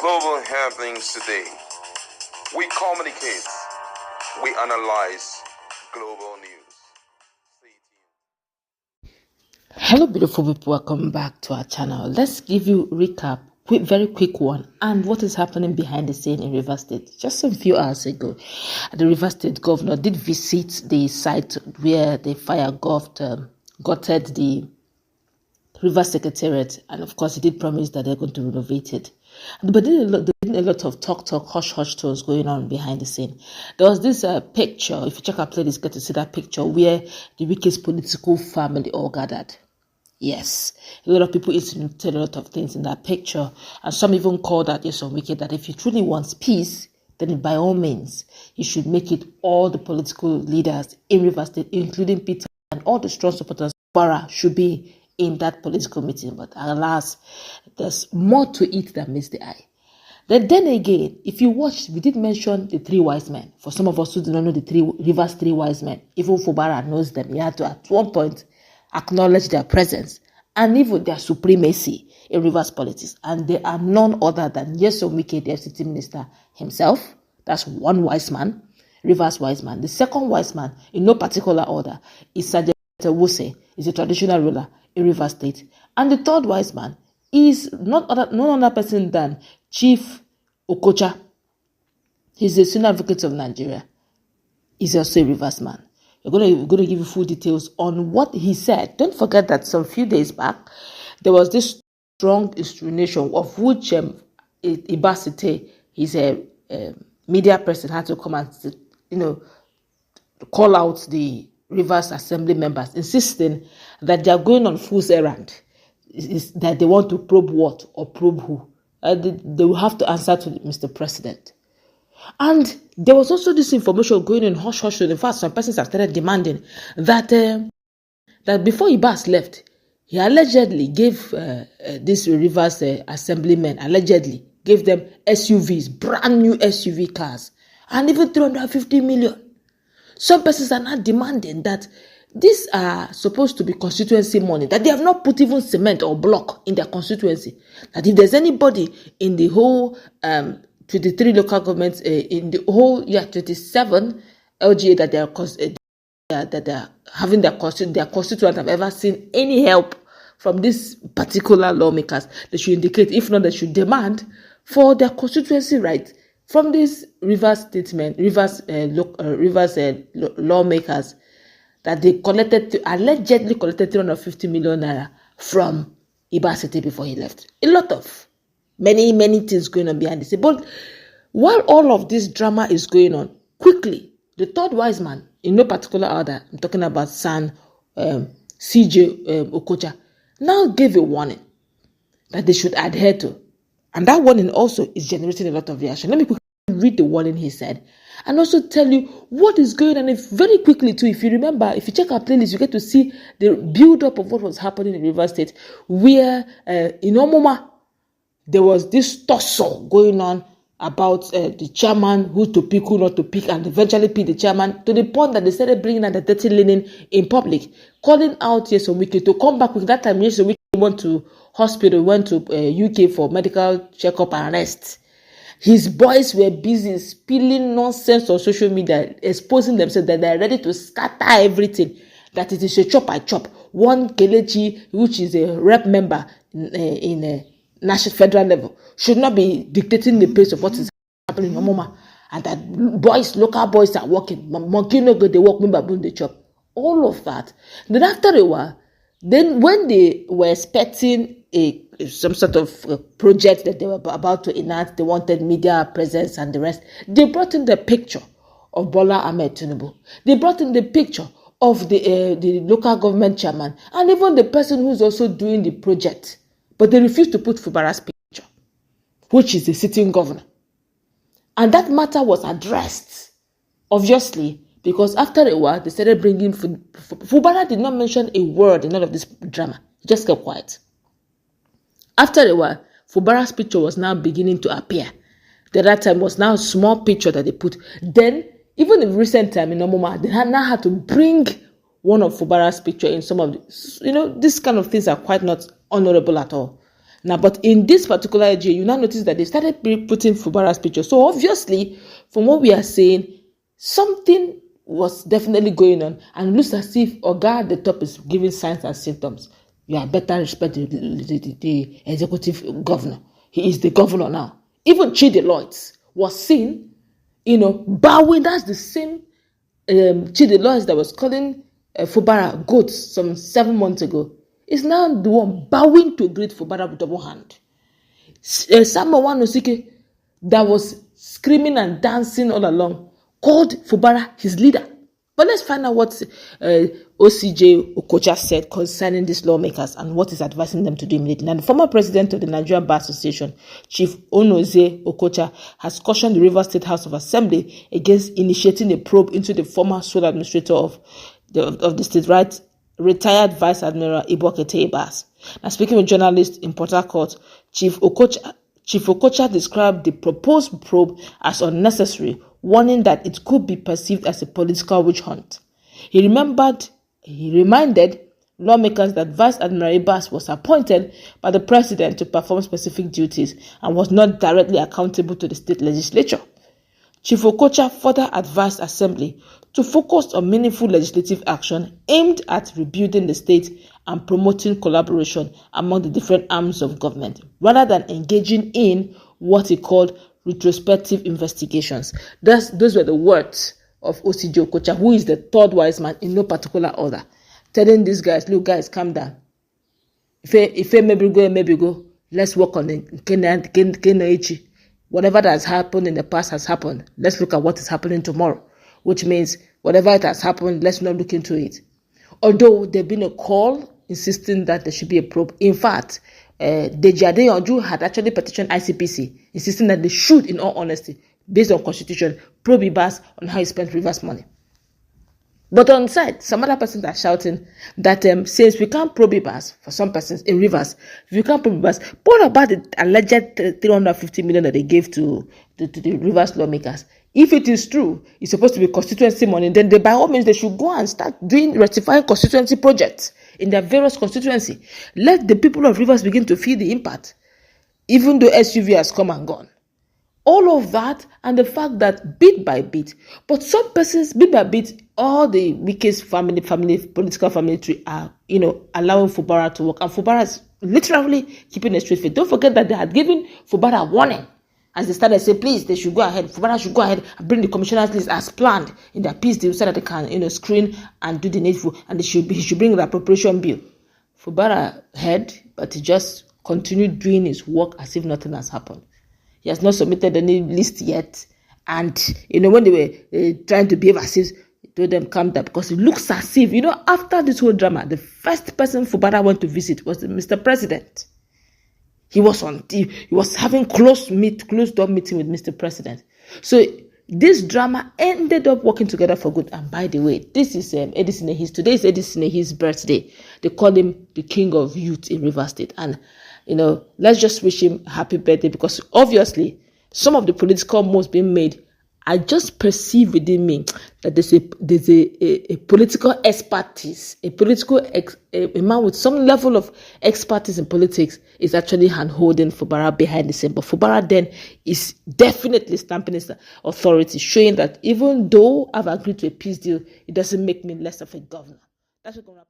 Global happenings today. We communicate. We analyze global news. Stay tuned. Hello beautiful people, welcome back to our channel. Let's give you a recap, very quick one, and what is happening behind the scene in Rivers State. Just a few hours ago, the Rivers State governor did visit the site where the fire gutted the River Secretariat, and of course he did promise that they're going to renovate it. But there been a lot of talk, hush tones going on behind the scene. There was this picture, if you check our playlist, get to see that picture where the Wike's political family all gathered. Yes, a lot of people insinuated a lot of things in that picture, and some even called out on Wike that if he truly wants peace, then by all means, he should make it all the political leaders in Rivers State, including Peter and all the strong supporters of Fubara, should be in that political meeting. But alas, there's more to it than meets the eye. Then again, if you watch, we did mention the three wise men. For some of us who do not know the Rivers three wise men, even Fubara knows them. He had to at one point acknowledge their presence and even their supremacy in Rivers politics. And they are none other than Nyesom Wike, the FCT minister himself. That's one wise man, Rivers wise man. The second wise man, in no particular order, is Sergeant Wuse, is a traditional ruler in Rivers State. And the third wise man is none other person than Chief Okocha. He's the senior advocate of Nigeria. He's also a Rivers man. We're going to give you full details on what he said. Don't forget that some few days back, there was this strong insinuation of which Ibasite, his media person, had to come and call out the Rivers Assembly members, insisting that they are going on fool's errand, is that they want to probe what or probe who. They will have to answer to Mr. President. And there was also this information going in hush. In fact, some persons have started demanding that before Ibas left, he allegedly gave these Rivers assemblymen, allegedly gave them SUVs, brand new SUV cars, and even 350 million. Some persons are now demanding that these are supposed to be constituency money, that they have not put even cement or block in their constituency. That if there's anybody in the whole 23 local governments, in the whole 27 LGA that they are having their constituents have ever seen any help from these particular lawmakers, they should indicate. If not, they should demand for their constituency right from these Rivers lawmakers that they allegedly collected 350 million naira from Ibasite before he left. A lot of many things going on behind the scene. But while all of this drama is going on, quickly, the third wise man, in no particular order, I'm talking about San CJ Okocha, now gave a warning that they should adhere to. And that warning also is generating a lot of reaction. Let me quickly read the warning he said, and also tell you what is going on. If very quickly too, if you remember, if you check our playlist, you get to see the build-up of what was happening in Rivers State, where in Omoma, there was this tussle going on about the chairman, who to pick, who not to pick, and eventually pick the chairman, to the point that they started bringing out the dirty linen in public, calling out Nyesom Wike to come back with that time. Nyesom Wike went to hospital, went to UK for medical checkup and rest. His boys were busy spilling nonsense on social media, exposing themselves that they are ready to scatter everything, that it is a chop by chop. One Kelechi, which is a rep member in national federal level, should not be dictating the pace of what is happening in Omoma, and that local boys are working. Monkey no go, they work, me baboon they chop. All of that. Then after a while, then when they were expecting some sort of project that they were about to enact, they wanted media presence and the rest, they brought in the picture of Bola Ahmed Tinubu. They brought in the picture of the local government chairman and even the person who's also doing the project. But they refused to put Fubara's picture, which is the sitting governor. And that matter was addressed, obviously, because after a while, they started bringing Fubara did not mention a word in all of this drama. He just kept quiet. After a while, Fubara's picture was now beginning to appear. The that time was now a small picture that they put. Then, even in recent time in Omoma, they now had to bring one of Fubara's picture in some of the, this kind of things are quite not honorable at all. Now, but in this particular AGA, you now notice that they started putting Fubara's picture. So obviously, from what we are saying, something was definitely going on, and it looks as if Oga at the top is giving signs and symptoms. You are better respect the executive governor. He is the governor now. Even Chidi Lloyd was seen, bowing. That's the same Chidi Lloyd that was calling Fubara goats some 7 months ago. Is now the one bowing to greet Fubara with double hand. Samuel Wanosike, that was screaming and dancing all along, called Fubara his leader. But let's find out what OCJ Okocha said concerning these lawmakers and what is advising them to do immediately. And the former president of the Nigerian Bar Association, Chief Onoze Okocha, has cautioned the Rivers State House of Assembly against initiating a probe into the former sole administrator of the state, retired Vice Admiral Ibokete Ibas. Now, speaking with journalists in Port Harcourt, Chief Okocha described the proposed probe as unnecessary, warning that it could be perceived as a political witch hunt. He reminded lawmakers that Vice Admiral Ibas was appointed by the president to perform specific duties and was not directly accountable to the state legislature. Chief Okocha further advised Assembly to focus on meaningful legislative action aimed at rebuilding the state and promoting collaboration among the different arms of government, rather than engaging in what he called retrospective investigations. Those were the words of OCJ Okocha, who is the third wise man in no particular order, telling these guys, look guys, calm down. If maybe go, let's work on it. Whatever that has happened in the past has happened. Let's look at what is happening tomorrow, which means whatever it has happened, let's not look into it. Although there's been a call insisting that there should be a probe. In fact, Deji Adeyanju had actually petitioned ICPC, insisting that they should, in all honesty, based on constitution, probe Ibas on how he spent Rivers money. But on side, some other persons are shouting that since we can't probe Ibas, for some persons in Rivers, if you can't probe Ibas, what about the alleged 350 million that they gave to the Rivers lawmakers? If it is true, it's supposed to be constituency money, then by all means they should go and start rectifying constituency projects in their various constituency. Let the people of Rivers begin to feel the impact, even though SUV has come and gone. All of that, and the fact that bit by bit, but some persons, bit by bit, all the Wike's political family tree are, allowing Fubara to work. And Fubara is literally keeping a straight face. Don't forget that they had given Fubara a warning. As they started saying, please, they should go ahead. Fubara should go ahead and bring the commissioners list as planned in their peace deal so that they can, screen and do the needful. And he should bring the appropriation bill. Fubara heard, but he just continued doing his work as if nothing has happened. He has not submitted any list yet. And, when they were trying to behave as if, he told them calm down, because it looks as if, after this whole drama, the first person Fubara went to visit was Mr. President. He was having closed door meeting with Mr. President. So this drama ended up working together for good. And by the way, this is Edison Ehis. Today is Edison Ehis' birthday. They call him the king of youth in Rivers State. And let's just wish him happy birthday, because obviously some of the political moves being made, I just perceive within me that there's a political expertise, a man with some level of expertise in politics is actually hand-holding Fubara behind the scene. But Fubara then is definitely stamping his authority, showing that even though I've agreed to a peace deal, it doesn't make me less of a governor. That's what's going to happen.